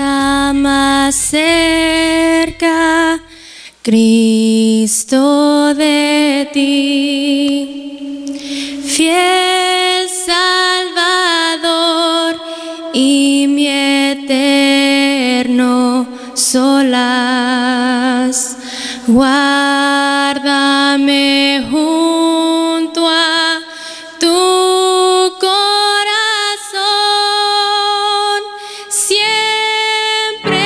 más cerca, Cristo de ti, fiel Salvador y mi eterno solaz. Guárdame junto a tu corazón, siempre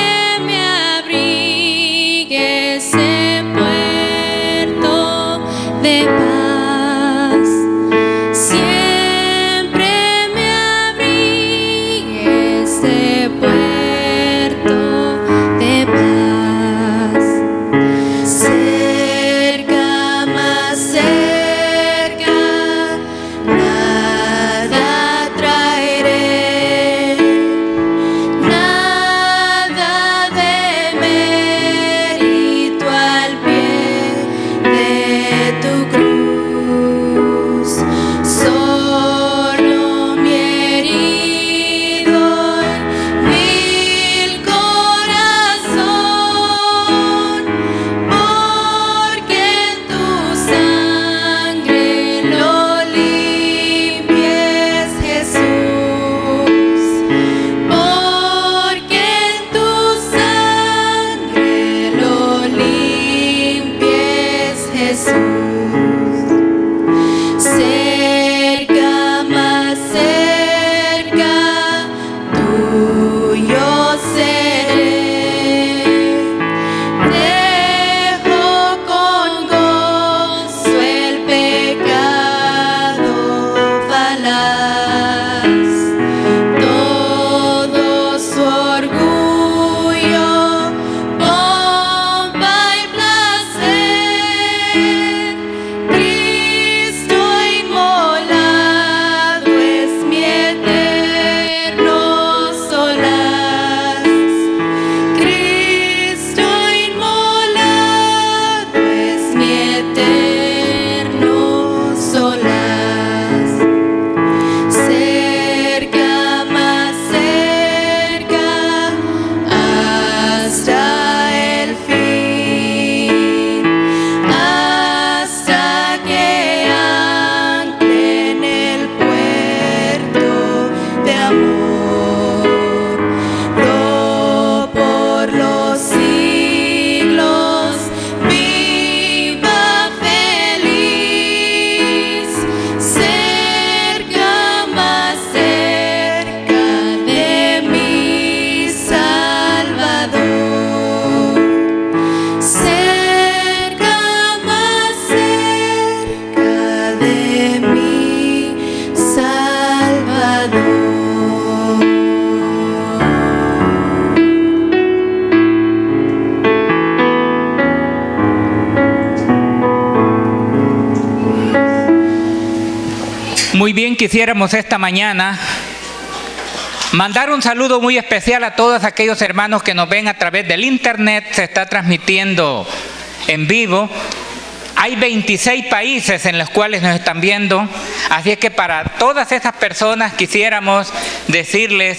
me abrigue ese puerto de paz, siempre me abrigue ese puerto de paz. Cerca, más cerca, nada traeré, nada de mérito al pie de tu cruz, solo mi herido y vil corazón, porque en tu sangre lo limpies, Jesús, porque en tu sangre lo limpies, Jesús. Cerca, más cerca, tuyo seré. Dejo con gozo el pecado falaz, todo su orgullo, pompa y placer. Cristo inmolado es mi eterno solaz. Cristo inmolado es mi eterno solaz. Cerca, más cerca, hasta el fin, hasta que ancle en el puerto de amor. Yo por los siglos viva feliz, cerca, más cerca de mi Salvador. Cerca, más cerca de mi Salvador. Muy bien, quisiéramos esta mañana mandar un saludo muy especial a todos aquellos hermanos que nos ven a través del internet. Se está transmitiendo en vivo. Hay 26 países en los cuales nos están viendo, así es que para todas esas personas quisiéramos decirles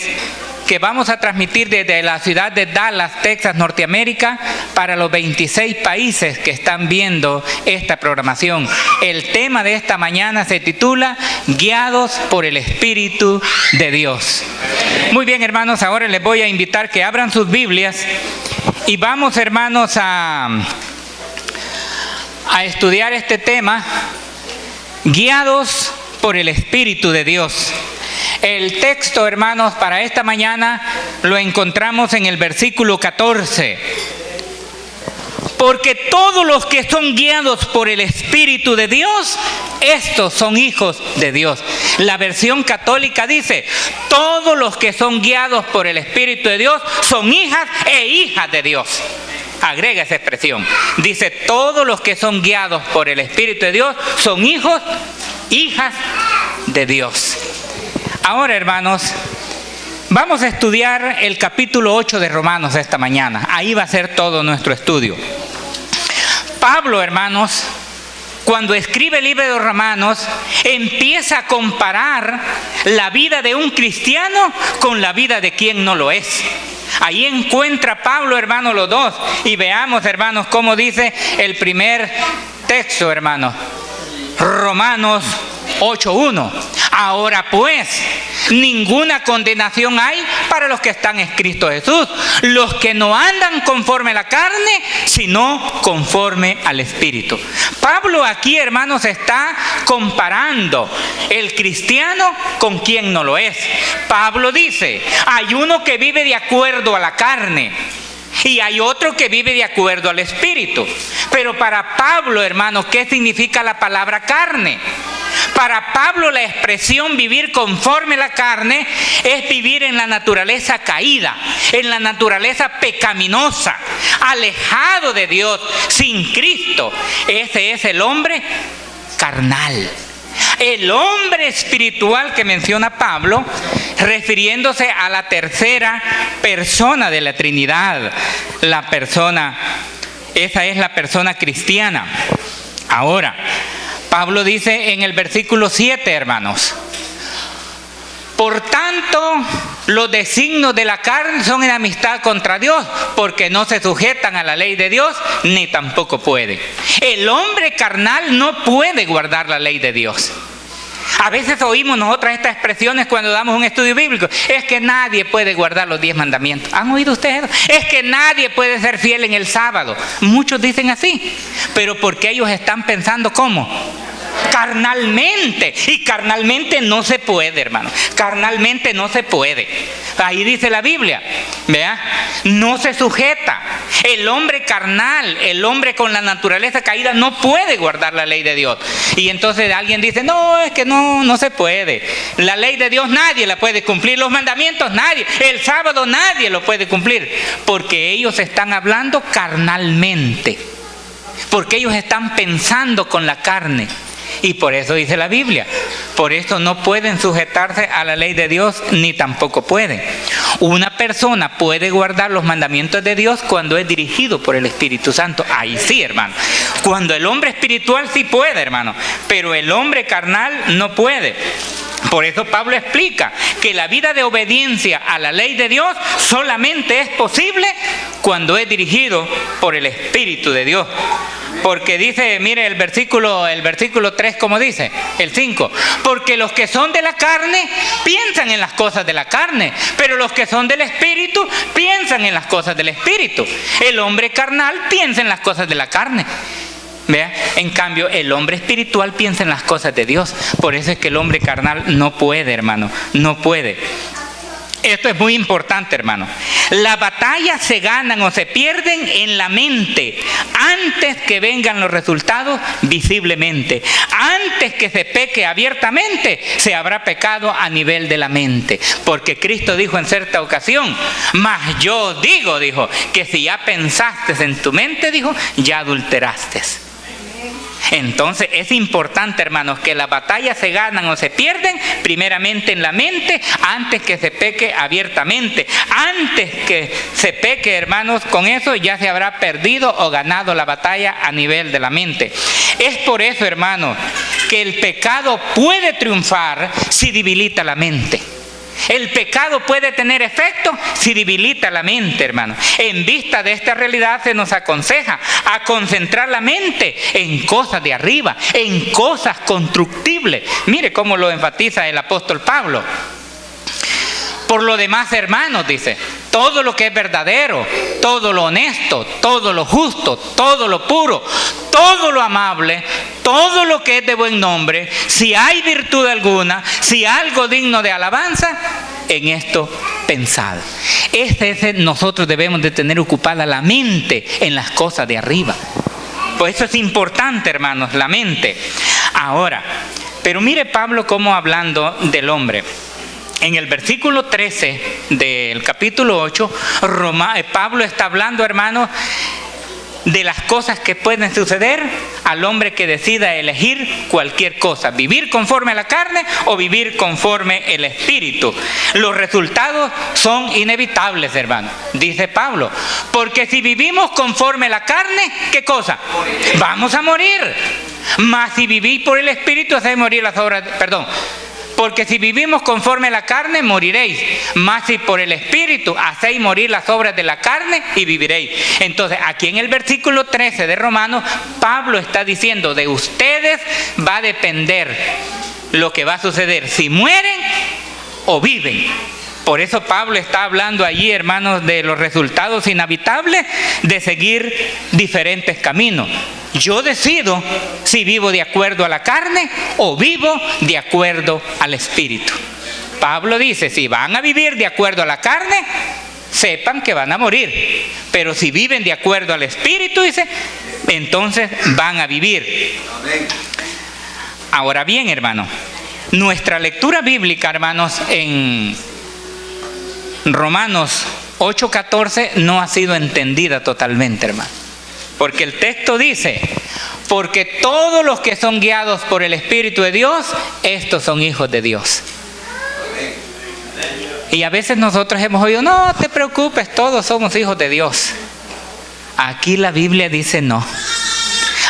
que vamos a transmitir desde la ciudad de Dallas, Texas, Norteamérica, para los 26 países que están viendo esta programación. El tema de esta mañana se titula Guiados por el Espíritu de Dios. Muy bien, hermanos, ahora les voy a invitar que abran sus Biblias y vamos, hermanos, a estudiar este tema, Guiados por el Espíritu de Dios. El texto, hermanos, para esta mañana lo encontramos en el versículo 14. Porque todos los que son guiados por el Espíritu de Dios, estos son hijos de Dios. La versión católica dice, todos los que son guiados por el Espíritu de Dios son hijas e hijas de Dios. Agrega esa expresión. Dice, todos los que son guiados por el Espíritu de Dios son hijos, hijas de Dios. Ahora, hermanos, vamos a estudiar el capítulo 8 de Romanos esta mañana. Ahí va a ser todo nuestro estudio. Pablo, hermanos, cuando escribe el libro de los Romanos, empieza a comparar la vida de un cristiano con la vida de quien no lo es. Ahí encuentra Pablo, hermanos, los dos. Y veamos, hermanos, cómo dice el primer texto, hermanos. Romanos 8:1. Ahora pues, ninguna condenación hay para los que están en Cristo Jesús, los que no andan conforme a la carne, sino conforme al Espíritu. Pablo aquí, hermanos, está comparando el cristiano con quien no lo es. Pablo dice, hay uno que vive de acuerdo a la carne y hay otro que vive de acuerdo al Espíritu. Pero para Pablo, hermanos, ¿qué significa la palabra carne? Para Pablo la expresión vivir conforme a la carne es vivir en la naturaleza caída, en la naturaleza pecaminosa, alejado de Dios, sin Cristo. Ese es el hombre carnal. El hombre espiritual que menciona Pablo, refiriéndose a la tercera persona de la Trinidad, esa es la persona cristiana. Ahora, Pablo dice en el versículo 7, hermanos, por tanto, los designios de la carne son enemistad contra Dios, porque no se sujetan a la ley de Dios, ni tampoco puede. El hombre carnal no puede guardar la ley de Dios. A veces oímos nosotras estas expresiones cuando damos un estudio bíblico. Es que nadie puede guardar los 10 mandamientos. ¿Han oído ustedes eso? Es que nadie puede ser fiel en el sábado. Muchos dicen así, pero porque ellos están pensando ¿cómo? Carnalmente. Y carnalmente no se puede, hermano. Carnalmente no se puede. Ahí dice la Biblia, ¿vea? No se sujeta. El hombre carnal, el hombre con la naturaleza caída no puede guardar la ley de Dios. Y entonces alguien dice, no, es que no se puede. La ley de Dios nadie la puede cumplir. Los mandamientos nadie. El sábado nadie lo puede cumplir. Porque ellos están hablando carnalmente. Porque ellos están pensando con la carne. Y por eso dice la Biblia, por eso no pueden sujetarse a la ley de Dios, ni tampoco pueden. Una persona puede guardar los mandamientos de Dios cuando es dirigido por el Espíritu Santo. Ahí sí, hermano. Cuando el hombre espiritual sí puede, hermano, pero el hombre carnal no puede. Por eso Pablo explica que la vida de obediencia a la ley de Dios solamente es posible cuando es dirigido por el Espíritu de Dios. Porque dice, mire el versículo 3, como dice, el 5. Porque los que son de la carne piensan en las cosas de la carne, pero los que son del Espíritu piensan en las cosas del Espíritu. El hombre carnal piensa en las cosas de la carne. ¿Vea? En cambio, el hombre espiritual piensa en las cosas de Dios. Por eso es que el hombre carnal no puede, hermano, no puede. Esto es muy importante, hermano. Las batallas se ganan o se pierden en la mente antes que vengan los resultados visiblemente. Antes que se peque abiertamente, se habrá pecado a nivel de la mente. Porque Cristo dijo en cierta ocasión, mas yo dijo, que si ya pensaste en tu mente, dijo, ya adulteraste. Entonces es importante, hermanos, que las batallas se ganan o se pierden primeramente en la mente antes que se peque abiertamente. Antes que se peque, hermanos, con eso ya se habrá perdido o ganado la batalla a nivel de la mente. Es por eso, hermanos, que el pecado puede triunfar si debilita la mente. El pecado puede tener efecto si debilita la mente, hermano. En vista de esta realidad se nos aconseja a concentrar la mente en cosas de arriba, en cosas constructibles. Mire cómo lo enfatiza el apóstol Pablo. Por lo demás, hermanos, dice, todo lo que es verdadero, todo lo honesto, todo lo justo, todo lo puro, todo lo amable, todo lo que es de buen nombre, si hay virtud alguna, si algo digno de alabanza, en esto pensad. Nosotros debemos de tener ocupada la mente en las cosas de arriba. Por eso es importante, hermanos, la mente. Ahora, pero mire Pablo cómo hablando del hombre. En el versículo 13 del capítulo 8, Pablo está hablando, hermanos, de las cosas que pueden suceder al hombre que decida elegir cualquier cosa, vivir conforme a la carne o vivir conforme al Espíritu. Los resultados son inevitables, hermano, dice Pablo, porque si vivimos conforme a la carne, ¿qué cosa? Vamos a morir. Mas si vivís por el Espíritu, hacéis morir las obras, Porque si vivimos conforme a la carne, moriréis. Mas si por el Espíritu hacéis morir las obras de la carne, y viviréis. Entonces, aquí en el versículo 13 de Romanos, Pablo está diciendo, de ustedes va a depender lo que va a suceder, si mueren o viven. Por eso Pablo está hablando allí, hermanos, de los resultados inevitables de seguir diferentes caminos. Yo decido si vivo de acuerdo a la carne o vivo de acuerdo al Espíritu. Pablo dice, si van a vivir de acuerdo a la carne, sepan que van a morir. Pero si viven de acuerdo al Espíritu, dice, entonces van a vivir. Ahora bien, hermano, nuestra lectura bíblica, hermanos, en Romanos 8:14 no ha sido entendida totalmente, hermano. Porque el texto dice, porque todos los que son guiados por el Espíritu de Dios, estos son hijos de Dios. Y a veces nosotros hemos oído, no te preocupes, todos somos hijos de Dios. Aquí la Biblia dice no.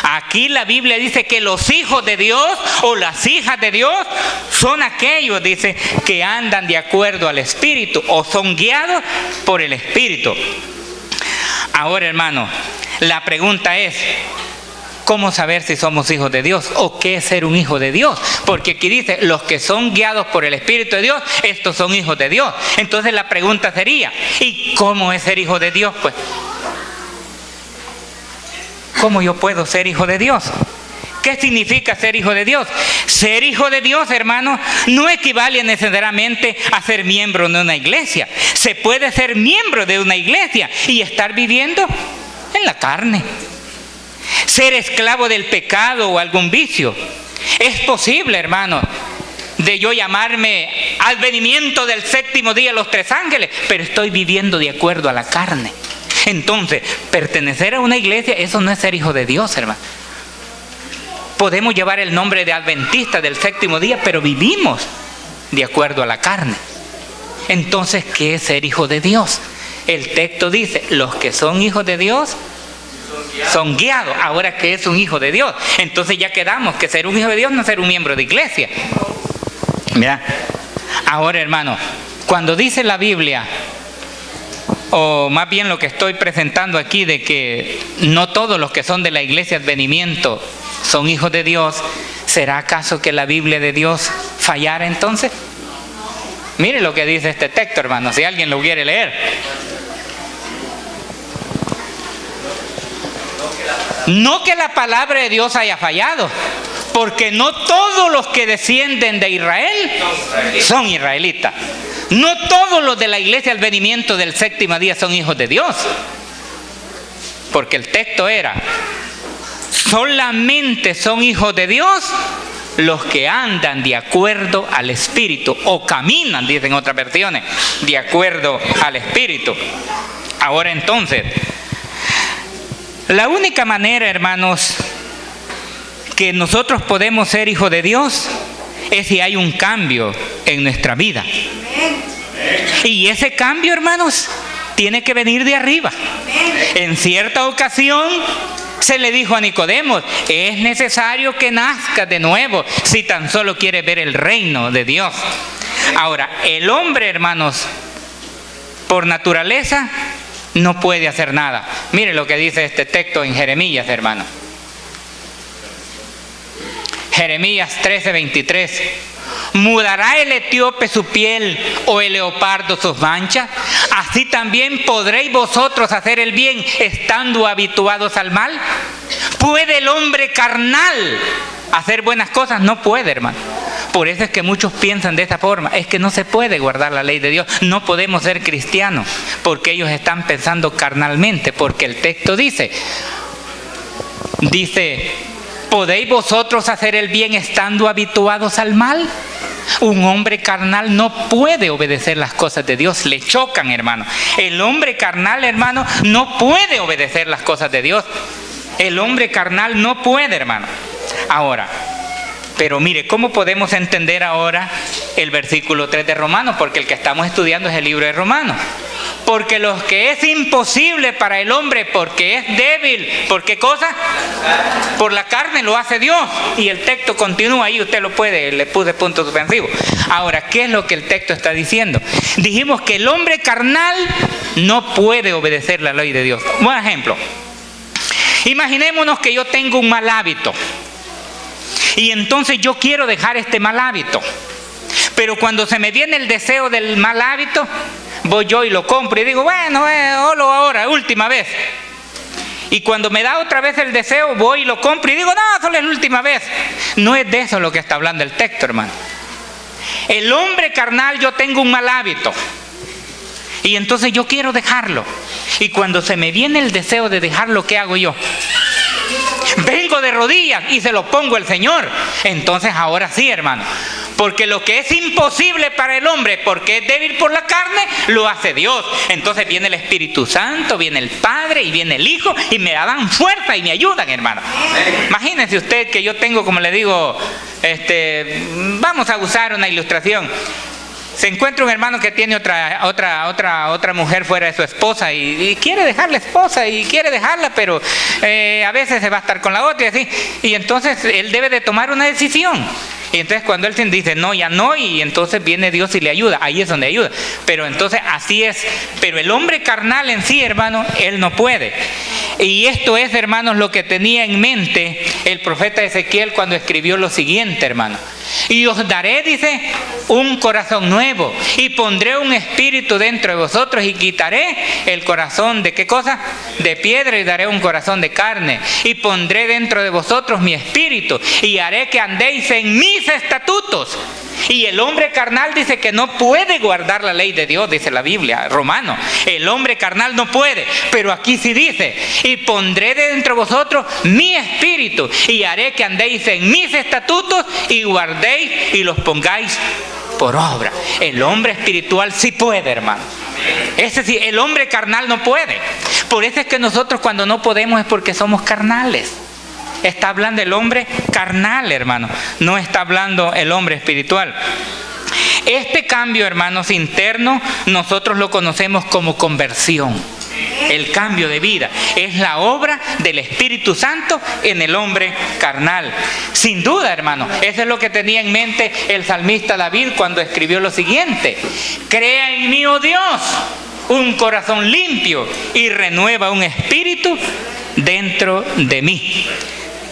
Aquí la Biblia dice que los hijos de Dios o las hijas de Dios son aquellos, dice, que andan de acuerdo al Espíritu o son guiados por el Espíritu. Ahora, hermano, la pregunta es, ¿cómo saber si somos hijos de Dios? ¿O qué es ser un hijo de Dios? Porque aquí dice, los que son guiados por el Espíritu de Dios, estos son hijos de Dios. Entonces la pregunta sería, ¿y cómo es ser hijo de Dios? Pues, ¿cómo yo puedo ser hijo de Dios? ¿Qué significa ser hijo de Dios? Ser hijo de Dios, hermano, no equivale necesariamente a ser miembro de una iglesia. Se puede ser miembro de una iglesia y estar viviendo en la carne. Ser esclavo del pecado o algún vicio. Es posible, hermano, de yo llamarme advenimiento del séptimo día los tres ángeles, pero estoy viviendo de acuerdo a la carne. Entonces, pertenecer a una iglesia, eso no es ser hijo de Dios, hermano. Podemos llevar el nombre de adventista del séptimo día, pero vivimos de acuerdo a la carne. Entonces, ¿qué es ser hijo de Dios? El texto dice, los que son hijos de Dios son guiados. Ahora, ¿qué es un hijo de Dios? Entonces ya quedamos que ser un hijo de Dios no es ser un miembro de iglesia. Mira, ahora, hermano, cuando dice la Biblia, o más bien lo que estoy presentando aquí, de que no todos los que son de la iglesia advenimiento son hijos de Dios, ¿será acaso que la Biblia de Dios fallara entonces? Mire lo que dice este texto, hermano, si alguien lo quiere leer. No que la palabra de Dios haya fallado, porque no todos los que descienden de Israel son israelitas. No todos los de la iglesia del advenimiento del séptimo día son hijos de Dios. Porque el texto era, solamente son hijos de Dios los que andan de acuerdo al Espíritu, o caminan, dicen otras versiones, de acuerdo al Espíritu. Ahora entonces, la única manera, hermanos, que nosotros podemos ser hijos de Dios es si hay un cambio en nuestra vida. Y ese cambio, hermanos, tiene que venir de arriba. En cierta ocasión se le dijo a Nicodemo, es necesario que nazcas de nuevo si tan solo quieres ver el reino de Dios. Ahora, el hombre, hermanos, por naturaleza no puede hacer nada. Mire lo que dice este texto en Jeremías, hermano. Jeremías 13:23. ¿Mudará el etíope su piel o el leopardo sus manchas? Así también podréis vosotros hacer el bien estando habituados al mal. ¿Puede el hombre carnal hacer buenas cosas? No puede, hermano. Por eso es que muchos piensan de esta forma. Es que no se puede guardar la ley de Dios. No podemos ser cristianos porque ellos están pensando carnalmente. Porque el texto dice, ¿podéis vosotros hacer el bien estando habituados al mal? Un hombre carnal no puede obedecer las cosas de Dios. Le chocan, hermano. El hombre carnal, hermano, no puede obedecer las cosas de Dios. El hombre carnal no puede, hermano. Ahora, pero mire, ¿cómo podemos entender ahora el versículo 3 de Romanos? Porque el que estamos estudiando es el libro de Romanos. Porque lo que es imposible para el hombre, porque es débil, ¿por qué cosa? Por la carne lo hace Dios. Y el texto continúa ahí, usted lo puede, le puse punto suspensivo. Ahora, ¿qué es lo que el texto está diciendo? Dijimos que el hombre carnal no puede obedecer la ley de Dios. Un ejemplo. Imaginémonos que yo tengo un mal hábito. Y entonces yo quiero dejar este mal hábito. Pero cuando se me viene el deseo del mal hábito, voy yo y lo compro y digo, bueno, holo ahora, última vez. Y cuando me da otra vez el deseo, voy y lo compro y digo, no, solo es la última vez. No es de eso lo que está hablando el texto, hermano. El hombre carnal, yo tengo un mal hábito. Y entonces yo quiero dejarlo. Y cuando se me viene el deseo de dejarlo, ¿qué hago yo? Vengo de rodillas y se lo pongo al Señor. Entonces ahora sí, hermano. Porque lo que es imposible para el hombre, porque es débil por la carne, lo hace Dios. Entonces viene el Espíritu Santo, viene el Padre y viene el Hijo y me dan fuerza y me ayudan, hermano. Imagínense usted que yo tengo, como le digo, vamos a usar una ilustración. Se encuentra un hermano que tiene otra mujer fuera de su esposa y quiere dejar la esposa y quiere dejarla, pero a veces se va a estar con la otra y así. Y entonces él debe de tomar una decisión. Y entonces cuando él dice no, ya no, y entonces viene Dios y le ayuda. Ahí es donde ayuda. Pero entonces así es. Pero el hombre carnal en sí, hermano, él no puede. Y esto es, hermanos, lo que tenía en mente el profeta Ezequiel cuando escribió lo siguiente, hermano. Y os daré, dice, un corazón nuevo y pondré un espíritu dentro de vosotros y quitaré el corazón de ¿qué cosa? De piedra y daré un corazón de carne y pondré dentro de vosotros mi espíritu y haré que andéis en mis estatutos. Y el hombre carnal dice que no puede guardar la ley de Dios, dice la Biblia, Romano. El hombre carnal no puede, pero aquí sí dice, y pondré dentro de vosotros mi espíritu y haré que andéis en mis estatutos y guardéis y los pongáis por obra. El hombre espiritual sí puede, hermano. Es decir, el hombre carnal no puede. Por eso es que nosotros cuando no podemos es porque somos carnales. Está hablando el hombre carnal, hermano. No está hablando el hombre espiritual. Este cambio, hermanos, interno, nosotros lo conocemos como conversión. El cambio de vida es la obra del Espíritu Santo en el hombre carnal. Sin duda, hermano, eso es lo que tenía en mente el salmista David cuando escribió lo siguiente: crea en mí, oh Dios, un corazón limpio y renueva un espíritu dentro de mí.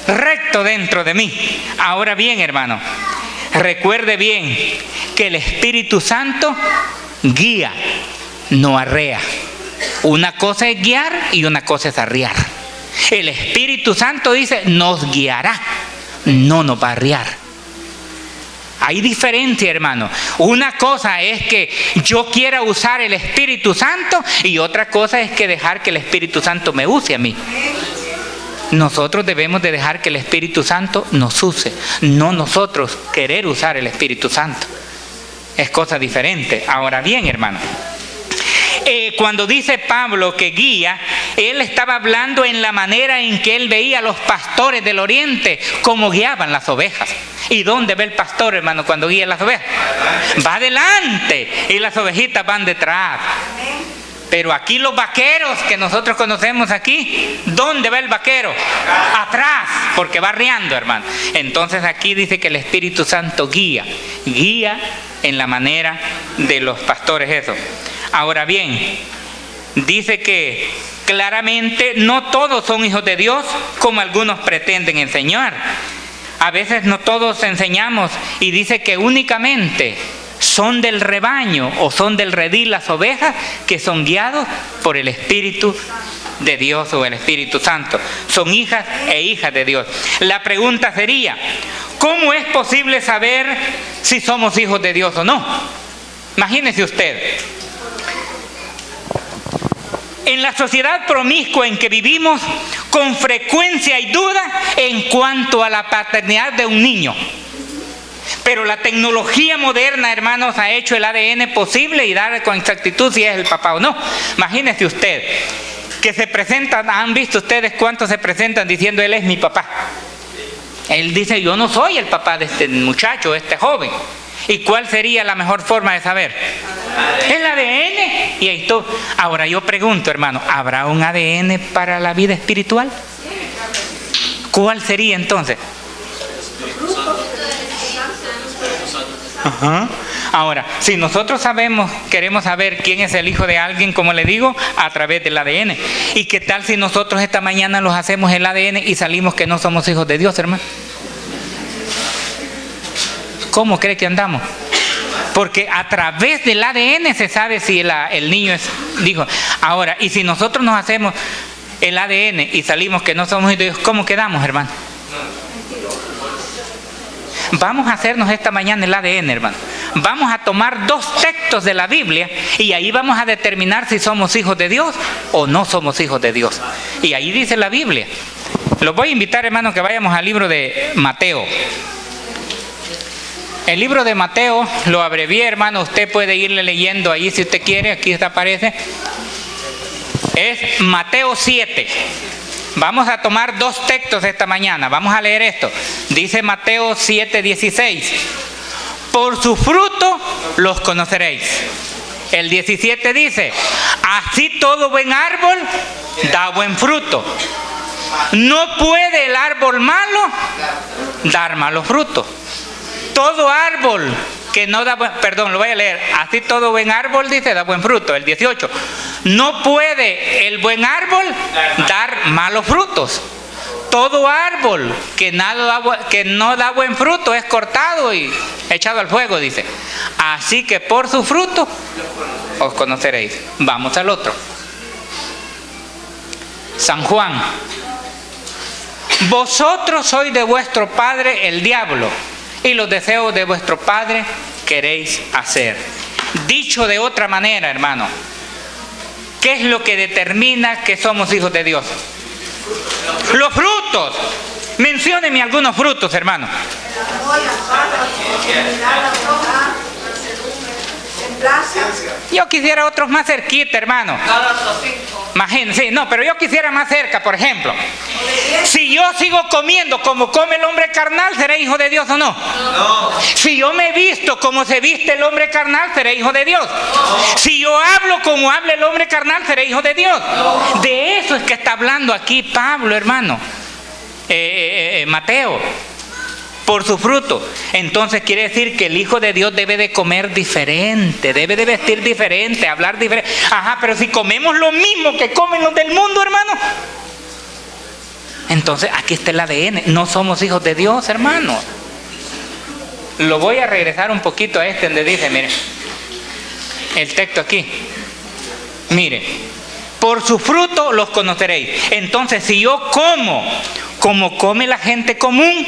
Recto dentro de mí. Ahora bien, hermano, recuerde bien que el Espíritu Santo guía, no arrea. Una cosa es guiar y una cosa es arrear. El Espíritu Santo dice, nos guiará, no nos va a arrear. Hay diferencia, hermano. Una cosa es que yo quiera usar el Espíritu Santo y otra cosa es que dejar que el Espíritu Santo me use a mí. Nosotros debemos de dejar que el Espíritu Santo nos use, no nosotros querer usar el Espíritu Santo. Es cosa diferente. Ahora bien, hermano, cuando dice Pablo que guía, él estaba hablando en la manera en que él veía a los pastores del oriente, cómo guiaban las ovejas. ¿Y dónde ve el pastor, hermano, cuando guía las ovejas? Va adelante y las ovejitas van detrás. Pero aquí los vaqueros que nosotros conocemos aquí, ¿dónde va el vaquero? Atrás, porque va arriando, hermano. Entonces aquí dice que el Espíritu Santo guía en la manera de los pastores eso. Ahora bien, dice que claramente no todos son hijos de Dios como algunos pretenden enseñar. A veces no todos enseñamos y dice que únicamente son del rebaño o son del redil las ovejas que son guiados por el Espíritu de Dios o el Espíritu Santo. Son hijas e hijas de Dios. La pregunta sería, ¿cómo es posible saber si somos hijos de Dios o no? Imagínese usted. En la sociedad promiscua en que vivimos, con frecuencia hay duda en cuanto a la paternidad de un niño. Pero la tecnología moderna, hermanos, ha hecho el ADN posible y dar con exactitud si es el papá o no. Imagínese usted que se presentan, ¿han visto ustedes cuántos se presentan diciendo él es mi papá? Él dice yo no soy el papá de este muchacho, este joven. ¿Y cuál sería la mejor forma de saber? El ADN. Y ahí está. Ahora yo pregunto, hermano, ¿habrá un ADN para la vida espiritual? ¿Cuál sería entonces? Ajá. Ahora, si nosotros queremos saber quién es el hijo de alguien, como le digo, a través del ADN. ¿Y qué tal si nosotros esta mañana los hacemos el ADN y salimos que no somos hijos de Dios, hermano? ¿Cómo cree que andamos? Porque a través del ADN se sabe si el niño es hijo. Ahora, y si nosotros nos hacemos el ADN y salimos que no somos hijos de Dios, ¿cómo quedamos, hermano? Vamos a hacernos esta mañana el ADN, hermano. Vamos a tomar 2 textos de la Biblia y ahí vamos a determinar si somos hijos de Dios o no somos hijos de Dios. Y ahí dice la Biblia. Los voy a invitar, hermano, que vayamos al libro de Mateo. El libro de Mateo lo abrevié, hermano. Usted puede irle leyendo ahí si usted quiere. Aquí aparece. Es Mateo 7. Vamos a tomar 2 textos esta mañana. Vamos a leer esto. Dice Mateo 7:16. Por su fruto los conoceréis. El 17 dice, así todo buen árbol da buen fruto. No puede el árbol malo dar malos frutos. Todo árbol que no da lo voy a leer. Así todo buen árbol, dice, da buen fruto. El 18. No puede el buen árbol dar malos frutos. Todo árbol que no da buen fruto es cortado y echado al fuego, dice. Así que por su fruto os conoceréis. Vamos al otro. San Juan. Vosotros sois de vuestro padre el diablo, y los deseos de vuestro padre queréis hacer. Dicho de otra manera, hermano, ¿qué es lo que determina que somos hijos de Dios? Los frutos. Mencióneme algunos frutos, hermano. Yo quisiera otros más cerquita, hermano. Imagínense, no, pero yo quisiera más cerca, por ejemplo. Si yo sigo comiendo como come el hombre carnal, ¿seré hijo de Dios o no? No. Si yo me visto como se viste el hombre carnal, ¿seré hijo de Dios? No. Si yo hablo como habla el hombre carnal, ¿seré hijo de Dios? No. De eso es que está hablando aquí Pablo, hermano. Mateo. Por su fruto. Entonces quiere decir que el hijo de Dios debe de comer diferente, debe de vestir diferente, hablar diferente. Ajá, pero si comemos lo mismo que comen los del mundo, hermano, entonces aquí está el ADN. No somos hijos de Dios, hermano. Lo voy a regresar un poquito a donde dice, mire, el texto aquí. Mire, por su fruto los conoceréis. Entonces, si yo como come la gente común,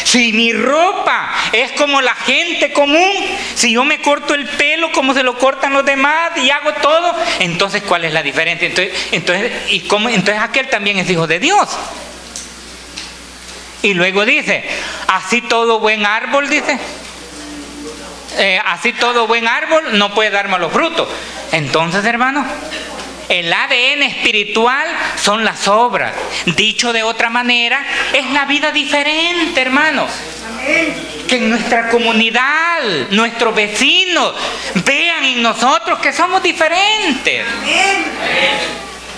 si mi ropa es como la gente común, si yo me corto el pelo como se lo cortan los demás y hago todo, entonces ¿cuál es la diferencia? Entonces aquel también es hijo de Dios. Y luego dice, así todo buen árbol, dice, así todo buen árbol no puede dar malos frutos. Entonces, hermano, el ADN espiritual son las obras. Dicho de otra manera, es la vida diferente, hermanos. Que en nuestra comunidad, nuestros vecinos vean en nosotros que somos diferentes.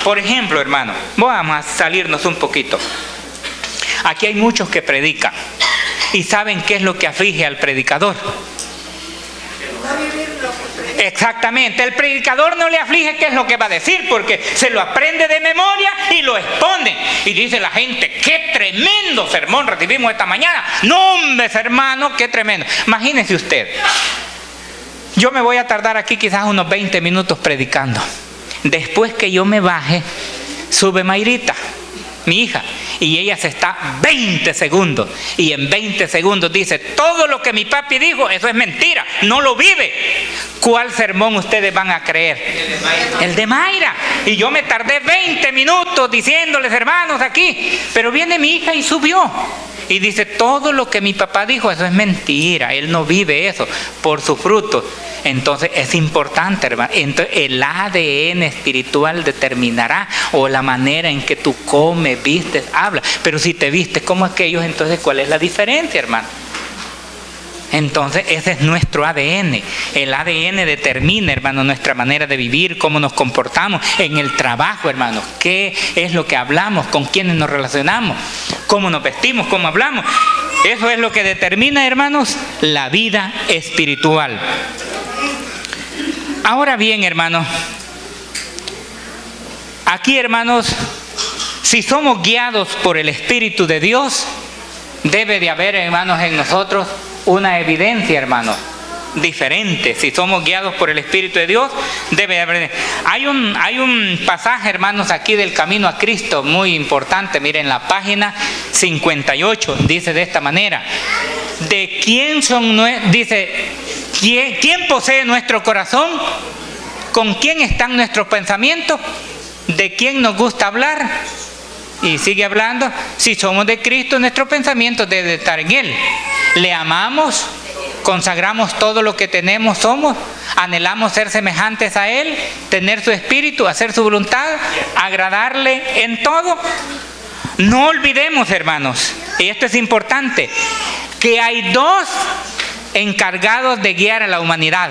Por ejemplo, hermano, vamos a salirnos un poquito. Aquí hay muchos que predican y saben qué es lo que aflige al predicador. Exactamente, el predicador no le aflige qué es lo que va a decir, porque se lo aprende de memoria y lo expone. Y dice la gente, qué tremendo sermón recibimos esta mañana. No, hombre, hermano, qué tremendo. Imagínese usted, yo me voy a tardar aquí quizás unos 20 minutos predicando. Después que yo me baje, sube Mayrita, mi hija, y ella se está 20 segundos. Y en 20 segundos dice, todo lo que mi papi dijo, eso es mentira, no lo vive. ¿Cuál sermón ustedes van a creer? El de Mayra. Y yo me tardé 20 minutos diciéndoles, hermanos, aquí. Pero viene mi hija y subió. Y dice, todo lo que mi papá dijo, eso es mentira. Él no vive eso, por su fruto. Entonces es importante, hermano. Entonces el ADN espiritual determinará, o la manera en que tú comes, vistes, hablas. Pero si te vistes como aquellos, entonces ¿cuál es la diferencia, hermano? Entonces ese es nuestro ADN. El ADN determina, hermano, nuestra manera de vivir, cómo nos comportamos en el trabajo, hermano. Qué es lo que hablamos, con quiénes nos relacionamos, cómo nos vestimos, cómo hablamos. Eso es lo que determina, hermanos, la vida espiritual. Ahora bien, hermanos, aquí, hermanos, si somos guiados por el Espíritu de Dios, debe de haber, hermanos, en nosotros una evidencia, hermanos, diferente. Si somos guiados por el Espíritu de Dios, debe de haber. Hay un pasaje, hermanos, aquí del Camino a Cristo muy importante. Miren la página 58, dice de esta manera: ¿de quién son? Dice, ¿quién posee nuestro corazón? ¿Con quién están nuestros pensamientos? ¿De quién nos gusta hablar? Y sigue hablando: si somos de Cristo, nuestros pensamientos deben estar en Él. Le amamos, consagramos todo lo que tenemos, somos, anhelamos ser semejantes a Él, tener su espíritu, hacer su voluntad, agradarle en todo. No olvidemos, hermanos, y esto es importante, que hay dos encargados de guiar a la humanidad.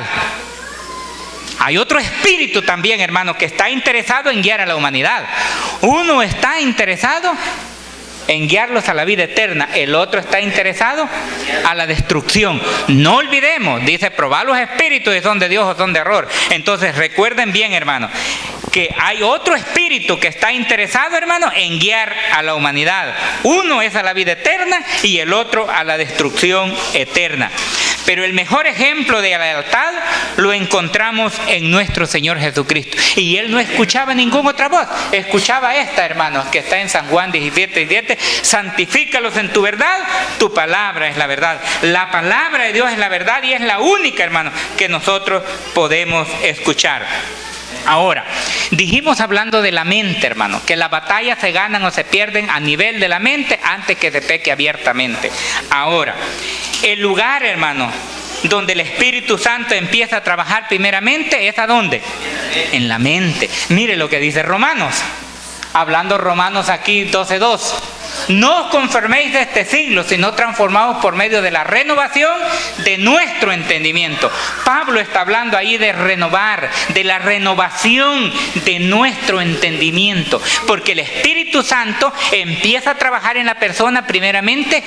Hay otro espíritu también, hermano, que está interesado en guiar a la humanidad. Uno está interesado en guiarlos a la vida eterna, el otro está interesado a la destrucción. No olvidemos, dice, probad los espíritus y son de Dios o son de error. Entonces recuerden bien, hermano, que hay otro espíritu que está interesado, hermano, en guiar a la humanidad. Uno es a la vida eterna y el otro a la destrucción eterna. Pero el mejor ejemplo de lealtad lo encontramos en nuestro Señor Jesucristo. Y Él no escuchaba ninguna otra voz. Escuchaba esta, hermanos, que está en San Juan 17:17. Santifícalos en tu verdad, tu palabra es la verdad. La palabra de Dios es la verdad y es la única, hermano, que nosotros podemos escuchar. Ahora, dijimos hablando de la mente, hermano, que las batallas se ganan o se pierden a nivel de la mente antes que se peque abiertamente. Ahora, el lugar, hermano, donde el Espíritu Santo empieza a trabajar primeramente es ¿a dónde? En la mente. Mire lo que dice Romanos, hablando Romanos aquí 12:2. No os conforméis de este siglo, sino transformaos por medio de la renovación de nuestro entendimiento. Pablo está hablando ahí de renovar, de la renovación de nuestro entendimiento, porque el Espíritu Santo empieza a trabajar en la persona primeramente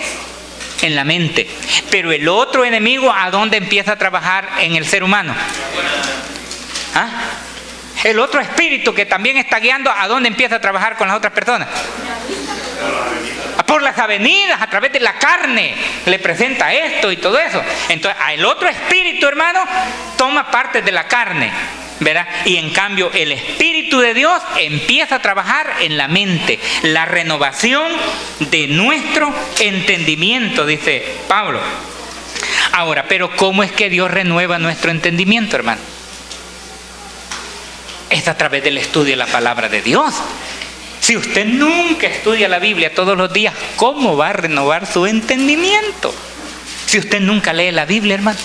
en la mente. Pero el otro enemigo, ¿a dónde empieza a trabajar en el ser humano? ¿Ah? El otro espíritu que también está guiando, ¿a dónde empieza a trabajar con las otras personas? Por las avenidas, a través de la carne, le presenta esto y todo eso. Entonces, el otro espíritu, hermano, toma parte de la carne, ¿verdad? Y en cambio, el Espíritu de Dios empieza a trabajar en la mente, la renovación de nuestro entendimiento, dice Pablo. Ahora, pero ¿cómo es que Dios renueva nuestro entendimiento, hermano? Es a través del estudio de la palabra de Dios. Si usted nunca estudia la Biblia todos los días, ¿cómo va a renovar su entendimiento? Si usted nunca lee la Biblia, hermano.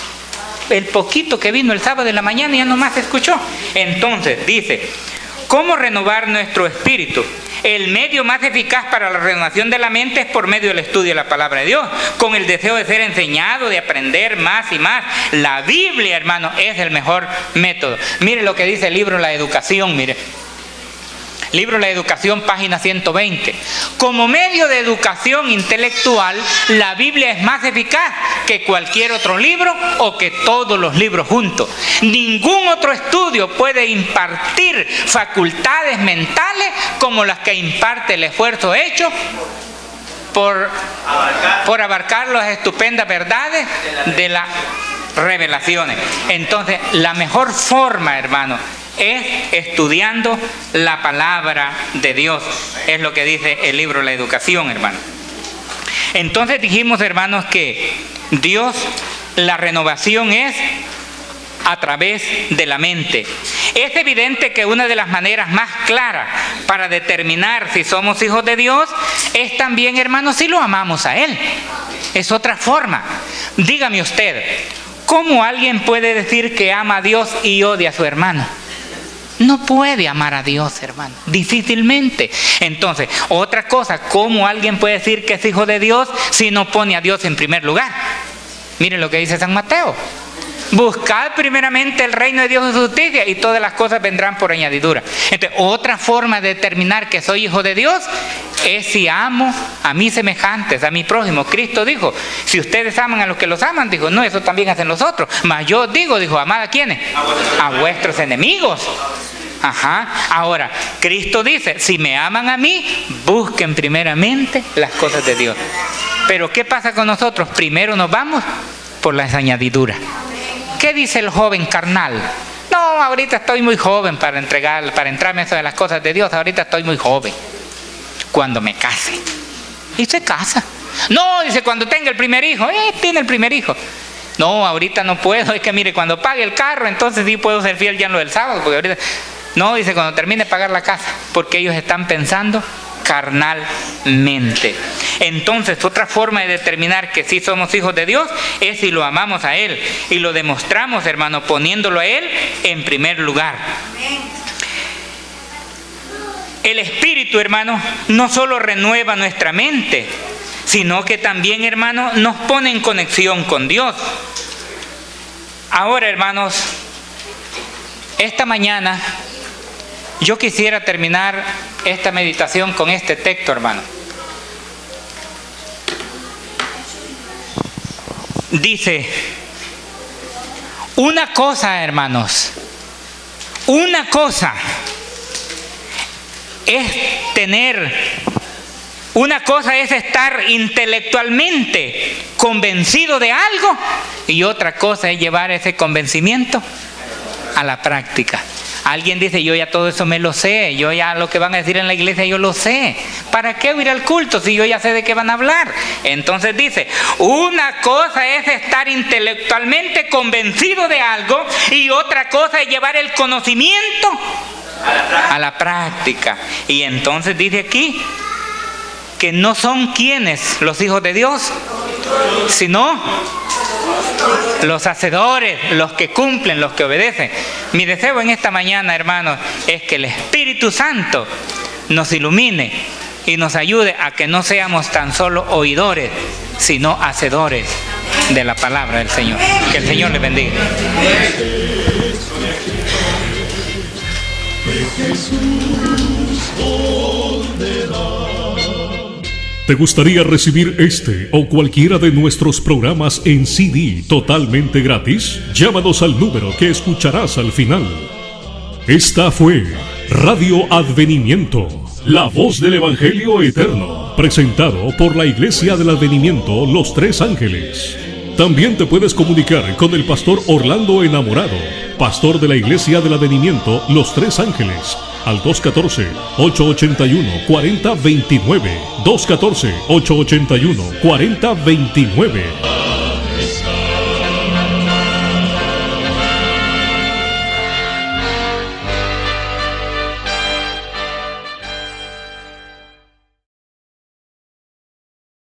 El poquito que vino el sábado de la mañana ya nomás escuchó. Entonces dice, ¿cómo renovar nuestro espíritu? El medio más eficaz para la renovación de la mente es por medio del estudio de la palabra de Dios, con el deseo de ser enseñado, de aprender más y más. La Biblia, hermano, es el mejor método. Mire lo que dice el libro La Educación, mire. Libro La Educación, página 120. Como medio de educación intelectual, la Biblia es más eficaz que cualquier otro libro o que todos los libros juntos. Ningún otro estudio puede impartir facultades mentales como las que imparte el esfuerzo hecho por abarcar las estupendas verdades de las revelaciones. Entonces, la mejor forma, hermano, es estudiando la palabra de Dios. Es lo que dice el libro La Educación, hermano. Entonces dijimos, hermanos, que Dios, la renovación es a través de la mente. Es evidente que una de las maneras más claras para determinar si somos hijos de Dios es también, hermanos, si lo amamos a Él. Es otra forma. Dígame usted, ¿cómo alguien puede decir que ama a Dios y odia a su hermano? No puede amar a Dios, hermano, difícilmente. Entonces, otra cosa, ¿cómo alguien puede decir que es hijo de Dios si no pone a Dios en primer lugar? Miren lo que dice San Mateo. Buscad primeramente el reino de Dios y su justicia y todas las cosas vendrán por añadidura. Entonces, otra forma de determinar que soy hijo de Dios es si amo a mis semejantes, a mi prójimo. Cristo dijo, si ustedes aman a los que los aman, dijo, no, eso también hacen los otros. Mas yo digo, dijo, amad a ¿quiénes? A vuestros enemigos. Ajá. Ahora, Cristo dice, si me aman a mí, busquen primeramente las cosas de Dios. Pero ¿qué pasa con nosotros? Primero nos vamos por las añadiduras. ¿Qué dice el joven carnal? No, ahorita estoy muy joven para entrarme eso de las cosas de Dios. Ahorita estoy muy joven. Cuando me case. Y se casa. No, dice, cuando tenga el primer hijo. Tiene el primer hijo. No, ahorita no puedo. Es que mire, cuando pague el carro, entonces sí puedo ser fiel ya en lo del sábado. Porque ahorita... No, dice, cuando termine de pagar la casa. Porque ellos están pensando carnalmente. Entonces, otra forma de determinar que sí somos hijos de Dios es si lo amamos a Él. Y lo demostramos, hermano, poniéndolo a Él en primer lugar. El Espíritu, hermano, no solo renueva nuestra mente, sino que también, hermano, nos pone en conexión con Dios. Ahora, hermanos, esta mañana yo quisiera terminar esta meditación con este texto, hermano. Dice, una cosa, hermanos, una cosa es una cosa es estar intelectualmente convencido de algo y otra cosa es llevar ese convencimiento a la práctica. Alguien dice, yo ya todo eso me lo sé, yo ya lo que van a decir en la iglesia yo lo sé. ¿Para qué ir al culto si yo ya sé de qué van a hablar? Entonces dice, una cosa es estar intelectualmente convencido de algo y otra cosa es llevar el conocimiento a la práctica. Y entonces dice aquí que no son quienes los hijos de Dios, sino los hacedores, los que cumplen, los que obedecen. Mi deseo en esta mañana, hermanos, es que el Espíritu Santo nos ilumine y nos ayude a que no seamos tan solo oidores, sino hacedores de la palabra del Señor. Que el Señor les bendiga. ¿Te gustaría recibir este o cualquiera de nuestros programas en CD totalmente gratis? Llámanos al número que escucharás al final. Esta fue Radio Advenimiento, la voz del Evangelio Eterno, presentado por la Iglesia del Advenimiento Los Tres Ángeles. También te puedes comunicar con el pastor Orlando Enamorado, pastor de la Iglesia del Advenimiento Los Tres Ángeles, al 214-881-4029, 214-881-4029.